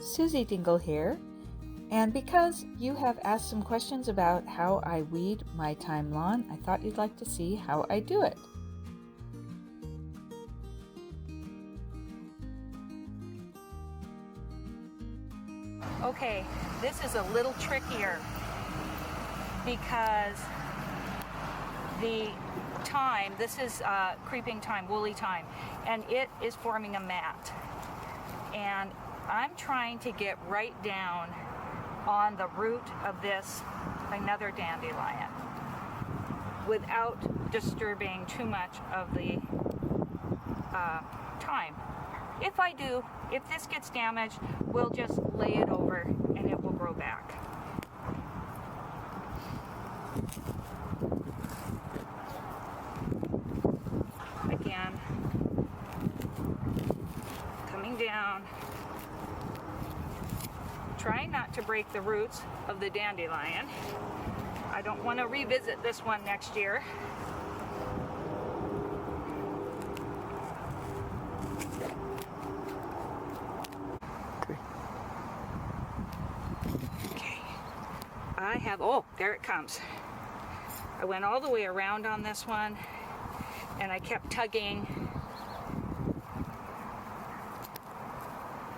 Suzy Dingle here, and because you have asked some questions about how I weed my thyme lawn, I thought you'd like to see how I do it. Okay, this is a little trickier because the thyme, this is creeping thyme, woolly thyme, and it is forming a mat. And I'm trying to get right down on the root of this, another dandelion, without disturbing too much of the thyme. If I do, if this gets damaged, we'll just lay it over and it will grow back. Again, coming down, trying not to break the roots of the dandelion. I don't want to revisit this one next year. Okay, I have, oh, there it comes. I went all the way around on this one and I kept tugging.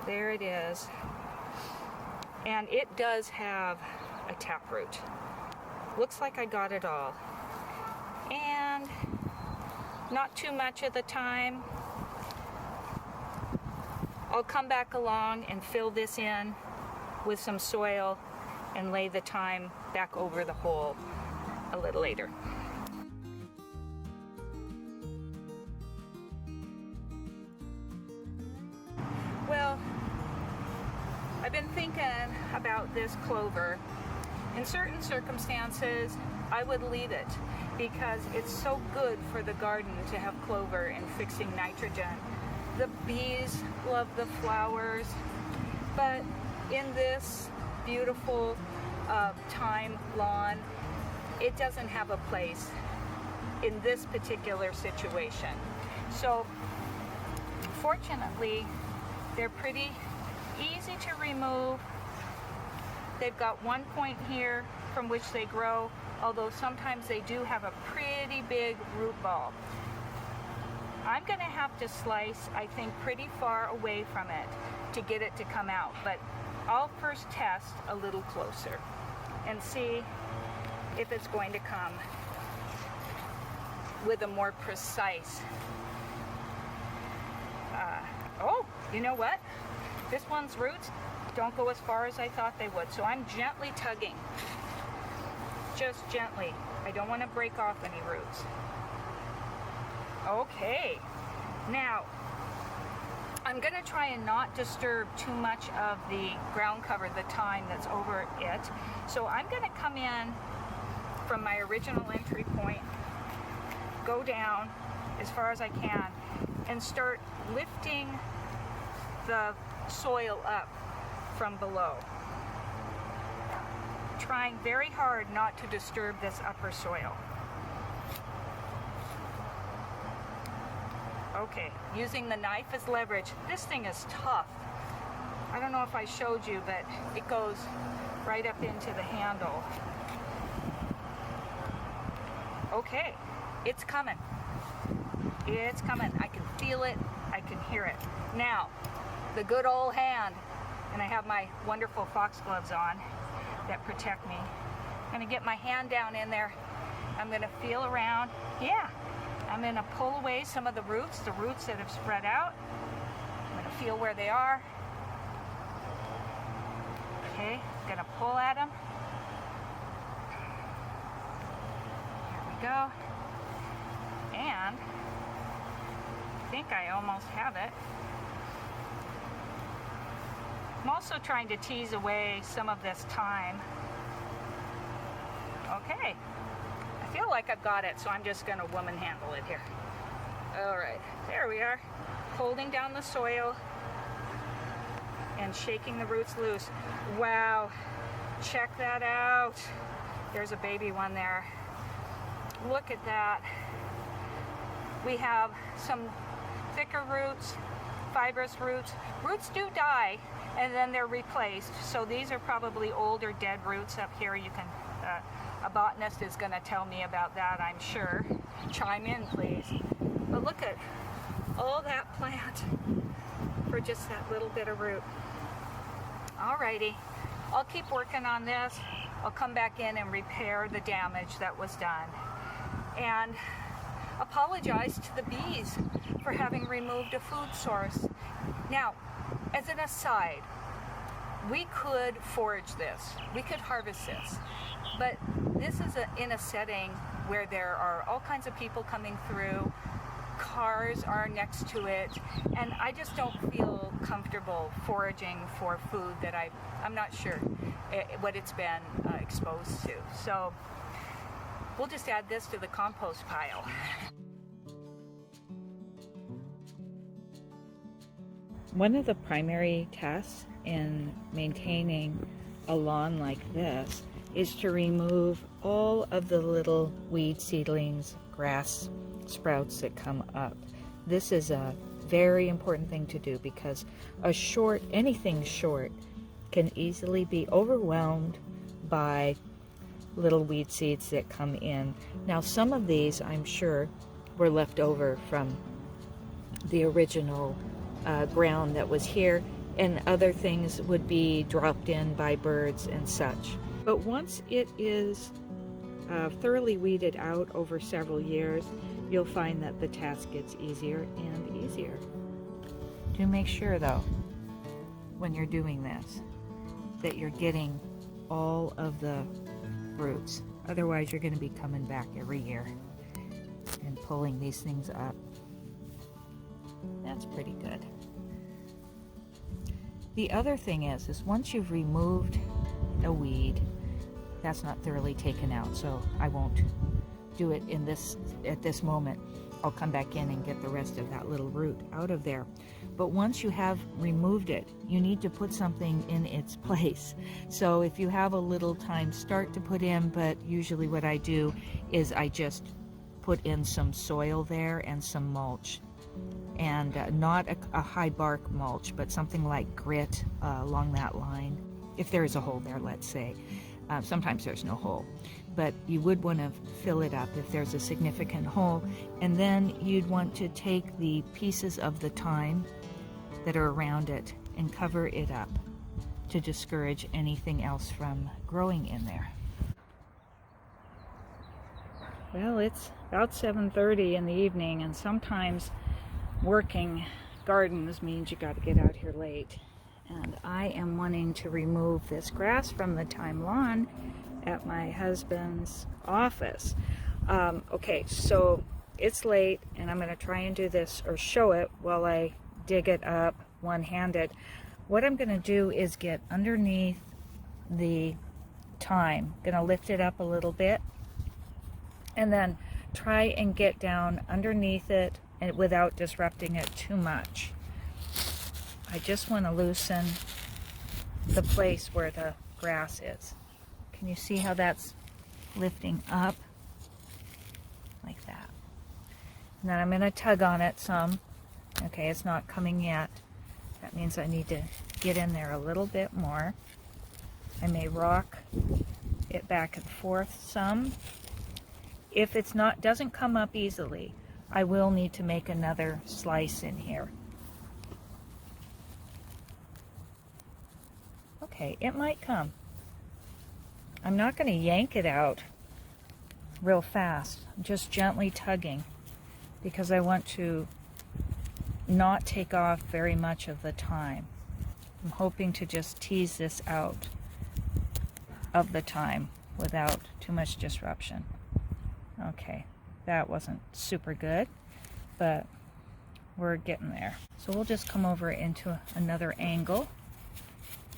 There it is. And it does have a taproot. Looks like I got it all. And not too much of the time. I'll come back along and fill this in with some soil and lay the thyme back over the hole a little later. Well, I've been thinking about this clover. In certain circumstances, I would leave it because it's so good for the garden to have clover and fixing nitrogen. The bees love the flowers, but in this beautiful thyme lawn, it doesn't have a place in this particular situation. So, fortunately, they're pretty easy to remove. They've got one point here from which they grow, although sometimes they do have a pretty big root ball. I'm going to have to slice, I think, pretty far away from it to get it to come out, but I'll first test a little closer and see if it's going to come with a more precise. Oh, you know what? This one's roots don't go as far as I thought they would, so I'm gently tugging. Just gently. I don't want to break off any roots. Okay. Now, I'm going to try and not disturb too much of the ground cover, the thyme that's over it. So I'm going to come in from my original entry point, go down as far as I can, and start lifting the soil up from below. Trying very hard not to disturb this upper soil. Okay, using the knife as leverage. This thing is tough. I don't know if I showed you, but it goes right up into the handle. Okay, it's coming. It's coming. I can feel it. I can hear it. Now, the good old hand, and I have my wonderful Foxgloves on that protect me. I'm going to get my hand down in there. I'm going to feel around. Yeah, I'm going to pull away some of the roots that have spread out. I'm going to feel where they are. Okay, I'm going to pull at them. There we go. And I think I almost have it. I'm also trying to tease away some of this thyme. Okay, I feel like I've got it, so I'm just going to woman handle it here. All right, there we are, holding down the soil and shaking the roots loose. Wow, check that out. There's a baby one there. Look at that. We have some thicker roots fibrous roots. Roots do die and then they're replaced. So these are probably older dead roots up here. You can, a botanist is going to tell me about that, I'm sure. Chime in, please. But look at all that plant for just that little bit of root. Alrighty, I'll keep working on this. I'll come back in and repair the damage that was done. And apologize to the bees for having removed a food source. Now, as an aside, we could forage this, we could harvest this, but this is in a setting where there are all kinds of people coming through, cars are next to it, and I just don't feel comfortable foraging for food that I'm not sure what it's been exposed to. So we'll just add this to the compost pile. One of the primary tasks in maintaining a lawn like this is to remove all of the little weed seedlings, grass sprouts that come up. This is a very important thing to do because anything short can easily be overwhelmed by little weed seeds that come in. Now some of these, I'm sure, were left over from the original ground that was here, and other things would be dropped in by birds and such. But once it is thoroughly weeded out over several years, you'll find that the task gets easier and easier. Do make sure though, when you're doing this, that you're getting all of the roots. Otherwise you're going to be coming back every year and pulling these things up. That's pretty good. The other thing is once you've removed a weed, that's not thoroughly taken out, so I won't do it at this moment. I'll come back in and get the rest of that little root out of there. But once you have removed it, you need to put something in its place. So if you have a little time, start to put in, but usually what I do is I just put in some soil there and some mulch. And not a high bark mulch, but something like grit along that line. If there is a hole there, let's say. Sometimes there's no hole, but you would want to fill it up if there's a significant hole. And then you'd want to take the pieces of the thyme that are around it and cover it up to discourage anything else from growing in there. Well, it's about 7:30 in the evening, and sometimes working gardens means you got to get out here late. And I am wanting to remove this grass from the thyme lawn at my husband's office. Okay, so it's late and I'm going to try and do this or show it while I dig it up one-handed. What I'm going to do is get underneath the thyme. I'm going to lift it up a little bit and then try and get down underneath it and without disrupting it too much. I just want to loosen the place where the grass is. Can you see how that's lifting up? Like that. And then I'm going to tug on it some. Okay, it's not coming yet. That means I need to get in there a little bit more. I may rock it back and forth some. If it's doesn't come up easily, I will need to make another slice in here. Okay, it might come. I'm not going to yank it out real fast. I'm just gently tugging because I want to not take off very much of the thyme. I'm hoping to just tease this out of the thyme without too much disruption. Okay, that wasn't super good, but we're getting there. So we'll just come over into another angle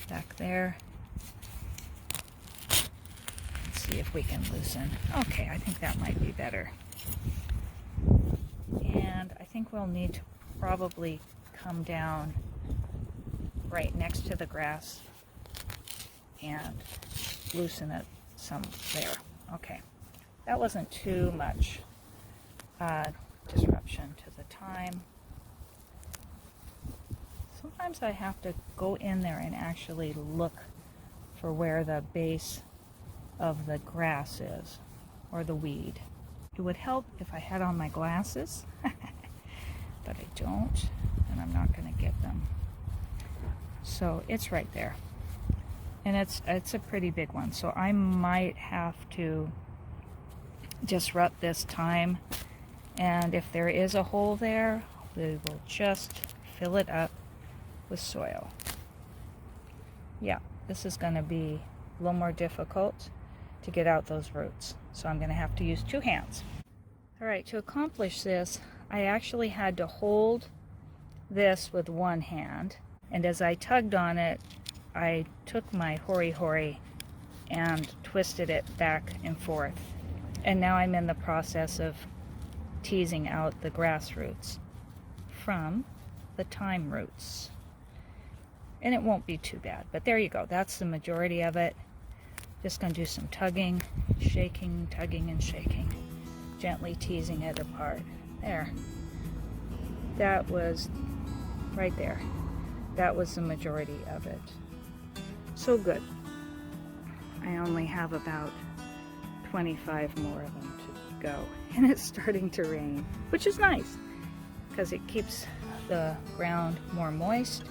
back there. Let's see if we can loosen. Okay, I think that might be better. And I think we'll need to probably come down right next to the grass and loosen it some there. Okay, that wasn't too much disruption to the thyme. sometimes I have to go in there and actually look for where the base of the grass is, or the weed. It would help if I had on my glasses, but I don't, and I'm not going to get them. So it's right there, and it's a pretty big one, so I might have to disrupt this thyme, and if there is a hole there, we will just fill it up with soil. Yeah, this is going to be a little more difficult to get out those roots, so I'm going to have to use 2 hands. All right, to accomplish this, I actually had to hold this with 1 hand, and as I tugged on it, I took my Hori Hori and twisted it back and forth. And now I'm in the process of teasing out the grass roots from the thyme roots. And it won't be too bad, but there you go. That's the majority of it. Just going to do some tugging, shaking, tugging and shaking, gently teasing it apart. There. That was right there. That was the majority of it. So good. I only have about 25 more of them to go, and it's starting to rain, which is nice because it keeps the ground more moist.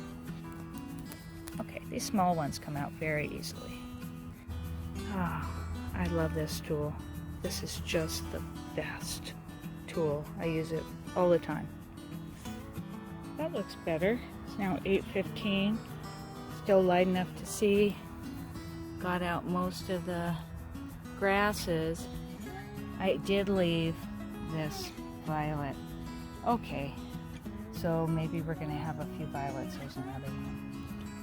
Okay, these small ones come out very easily. Ah, I love this tool. This is just the best tool. I use it all the time. That looks better. It's now 8:15. Still light enough to see. Got out most of the grasses. I did leave this violet. Okay, so maybe we're gonna have a few violets. There's another one.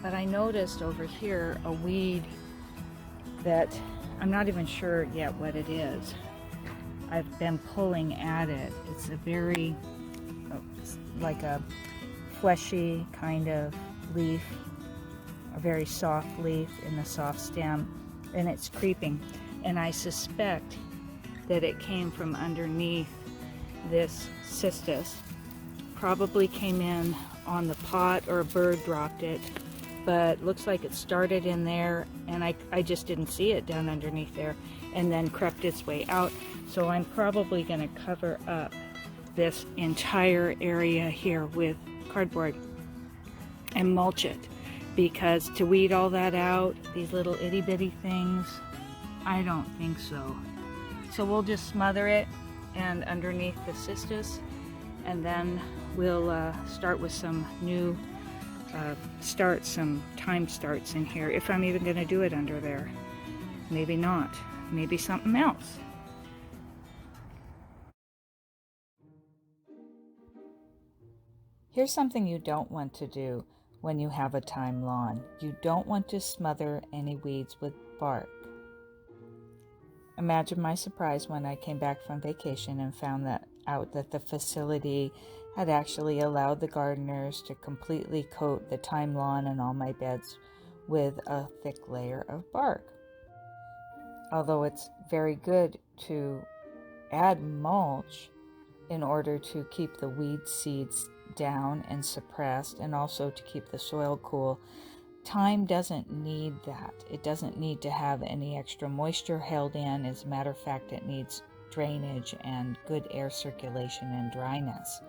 But I noticed over here a weed that I'm not even sure yet what it is. I've been pulling at it. It's a very, like a fleshy kind of leaf, a very soft leaf in the soft stem, and it's creeping. And I suspect that it came from underneath this cistus. Probably came in on the pot, or a bird dropped it, but looks like it started in there, and I just didn't see it down underneath there, and then crept its way out. So I'm probably going to cover up this entire area here with cardboard and mulch it, because to weed all that out, these little itty bitty things, I don't think so. So we'll just smother it and underneath the cistus, and then we'll start with some new some thyme starts in here, if I'm even going to do it under there. Maybe not. Maybe something else. Here's something you don't want to do when you have a thyme lawn. You don't want to smother any weeds with bark. Imagine my surprise when I came back from vacation and found out that the facility had actually allowed the gardeners to completely coat the thyme lawn and all my beds with a thick layer of bark. Although it's very good to add mulch in order to keep the weed seeds down and suppressed, and also to keep the soil cool, thyme doesn't need that. It doesn't need to have any extra moisture held in. As a matter of fact, it needs drainage and good air circulation and dryness.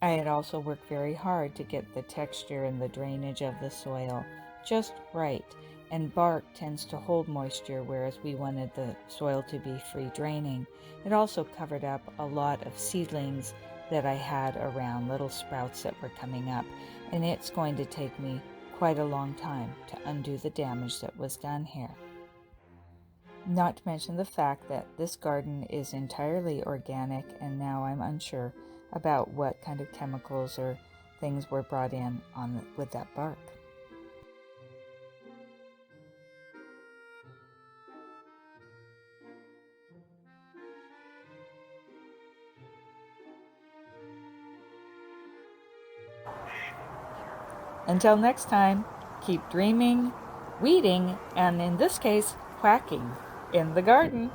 I had also worked very hard to get the texture and the drainage of the soil just right, and bark tends to hold moisture, whereas we wanted the soil to be free draining. It also covered up a lot of seedlings that I had around, little sprouts that were coming up, and it's going to take me quite a long time to undo the damage that was done here. Not to mention the fact that this garden is entirely organic, and now I'm unsure about what kind of chemicals or things were brought in with that bark. Until next time, keep dreaming, weeding, and in this case, quacking in the garden.